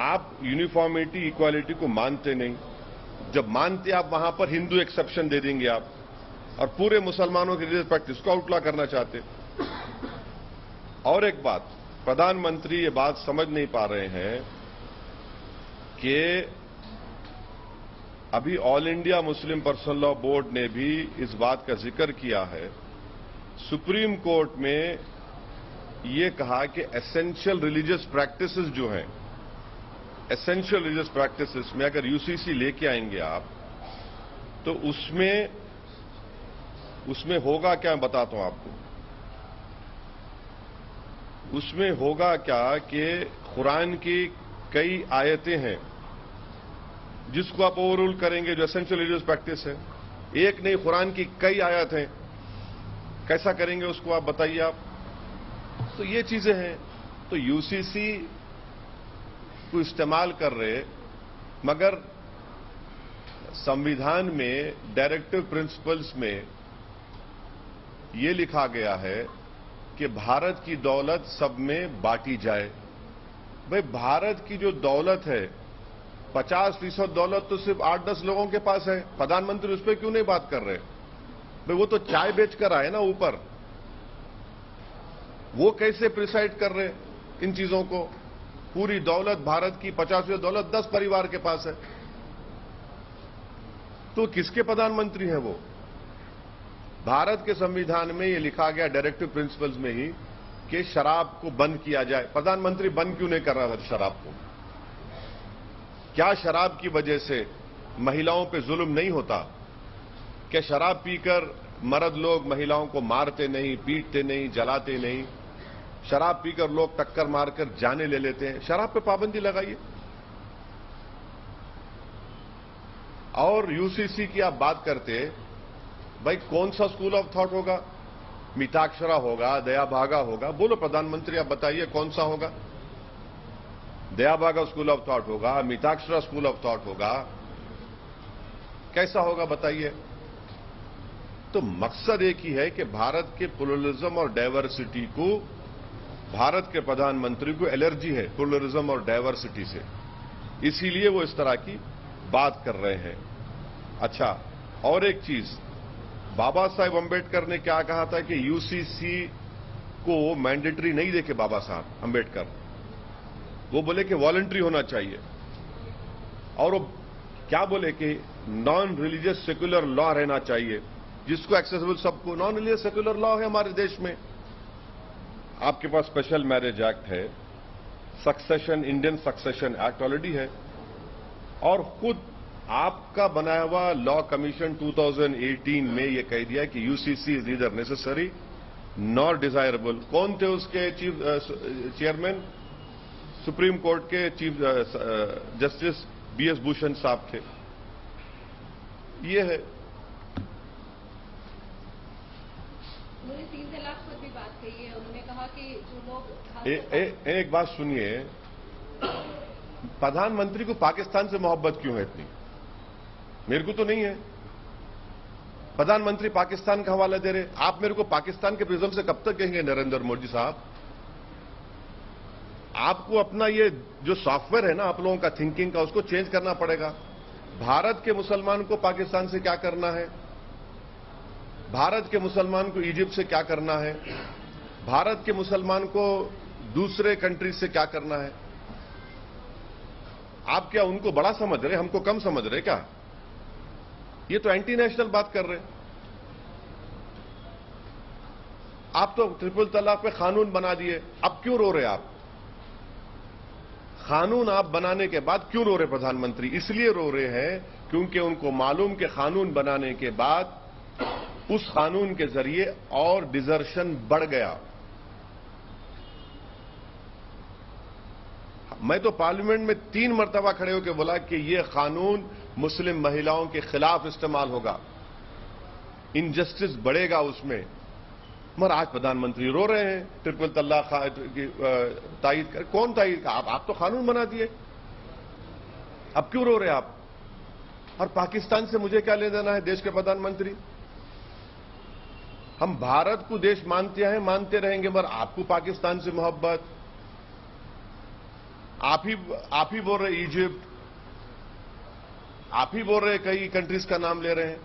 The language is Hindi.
आप यूनिफॉर्मिटी इक्वालिटी को मानते नहीं। जब मानते आप वहां पर हिंदू एक्सेप्शन दे देंगे आप, और पूरे मुसलमानों की रिलीजियस प्रैक्टिस को आउटला करना चाहते। और एक बात, प्रधानमंत्री ये बात समझ नहीं पा रहे हैं कि अभी all India Muslim personal law board ने भी इस बात का जिक्र किया है, सुप्रीम कोर्ट में ये कहा कि एसेंशियल रिलीजियस प्रैक्टिसेस जो हैं, एसेंशियल रिलीजियस प्रैक्टिसेस में अगर यूसीसी लेके आएंगे आप, तो उसमें होगा क्या, मैं बताता हूं आपको। उसमें होगा क्या कि कुरान की कई आयतें हैं जिसको आप ओवररूल करेंगे, जो एसेंशियल रिलीजियस प्रैक्टिस है। एक नहीं, कुरान की कई आयत हैं, कैसा करेंगे उसको आप बताइए आप। तो ये चीजें हैं, तो यूसीसी को इस्तेमाल कर रहे, मगर संविधान में डायरेक्टिव प्रिंसिपल्स में यह लिखा गया है कि भारत की दौलत सब में बांटी जाए। भाई, भारत की जो दौलत है 50% दौलत तो सिर्फ 8-10 लोगों के पास है। प्रधानमंत्री उस पर क्यों नहीं बात कर रहे? भाई, वो तो चाय बेचकर आए ना ऊपर, वो कैसे प्रिसाइड कर रहे इन चीजों को? पूरी दौलत भारत की 50% दौलत 10 परिवार के पास है, तो किसके प्रधानमंत्री हैं वो? भारत के संविधान में ये लिखा गया डायरेक्टिव प्रिंसिपल्स में ही कि शराब को बंद किया जाए। प्रधानमंत्री बंद क्यों नहीं कर रहा था शराब को? क्या शराब की वजह से महिलाओं पे जुल्म नहीं होता? क्या शराब पीकर मर्द लोग महिलाओं को मारते नहीं, पीटते नहीं, जलाते नहीं? शराब पीकर लोग टक्कर मारकर जाने ले लेते हैं। शराब पे पाबंदी लगाइए। और यूसीसी की आप बात करते, भाई कौन सा स्कूल ऑफ थॉट होगा? मिताक्षरा होगा, दयाभागा होगा? बोलो प्रधानमंत्री, आप बताइए कौन सा होगा? दयाभागा स्कूल ऑफ थॉट होगा, मिताक्षरा स्कूल ऑफ थॉट होगा, कैसा होगा बताइए? तो मकसद एक ही है कि भारत के प्लुरलिज्म और डाइवर्सिटी को, भारत के प्रधानमंत्री को एलर्जी है प्लुरलिज्म और डाइवर्सिटी से, इसीलिए वो इस तरह की बात कर रहे हैं। अच्छा, और एक चीज, बाबा साहेब अंबेडकर ने क्या कहा था कि यूसीसी को मैंडेटरी नहीं देखे बाबा साहब अंबेडकर, वो बोले कि वॉलंटरी होना चाहिए। और वो क्या बोले कि नॉन रिलीजियस सेक्युलर लॉ रहना चाहिए, जिसको एक्सेसिबल सबको। नॉन रिलीजियस सेक्युलर लॉ है हमारे देश में। आपके पास स्पेशल मैरिज एक्ट है, succession, Indian succession act already है, और खुद आपका बनाया हुआ लॉ कमीशन 2018 में यह कह दिया कि UCC is neither necessary nor desirable. कौन थे उसके चेयरमैन? सुप्रीम कोर्ट के चीफ जस्टिस बीएस भूषण साहब थे। ये है। उन्होंने 3 तलाक पर भी बात कही है। उन्होंने कहा कि जो लोग एक बात सुनिए, प्रधानमंत्री को पाकिस्तान से मोहब्बत क्यों है इतनी? मेरे को तो नहीं है। प्रधानमंत्री पाकिस्तान का हवाला दे रहे, आप मेरे को पाकिस्तान के प्रिज्म से कब तक कहेंगे? नरेंद्र मोदी साहब, आपको अपना ये जो सॉफ्टवेयर है ना आप लोगों का थिंकिंग का, उसको चेंज करना पड़ेगा। भारत के मुसलमान को पाकिस्तान से क्या करना है? भारत के मुसलमान को इजिप्ट से क्या करना है? भारत के मुसलमान को दूसरे कंट्री से क्या करना है? आप क्या उनको बड़ा समझ रहे, हमको कम समझ रहे क्या? ये तो एंटी नेशनल बात कर रहे। आप तो ट्रिपल तलाक पे कानून बना दिए, अब क्यों रो रहे आप? कानून आप बनाने के बाद क्यों रो रहे प्रधानमंत्री? इसलिए रो रहे हैं क्योंकि उनको मालूम कि कानून बनाने के बाद उस कानून के जरिए और डिजर्शन बढ़ गया। मैं तो पार्लियामेंट में 3 मरतबा खड़े होकर बोला कि यह कानून मुस्लिम महिलाओं के खिलाफ इस्तेमाल होगा, इनजस्टिस बढ़ेगा उसमें। मगर आज प्रधानमंत्री रो रहे हैं ट्रिपल तलाक की तायीद कर। कौन तायीद? आप तो कानून बना दिए, अब क्यों रो रहे आप? और पाकिस्तान से मुझे क्या ले देना है देश के प्रधानमंत्री? हम भारत को देश मानते हैं, मानते रहेंगे, मगर आपको पाकिस्तान से मोहब्बत, आप ही बोल रहे इजिप्ट, आप ही बोल रहे कई कंट्रीज का नाम ले रहे हैं।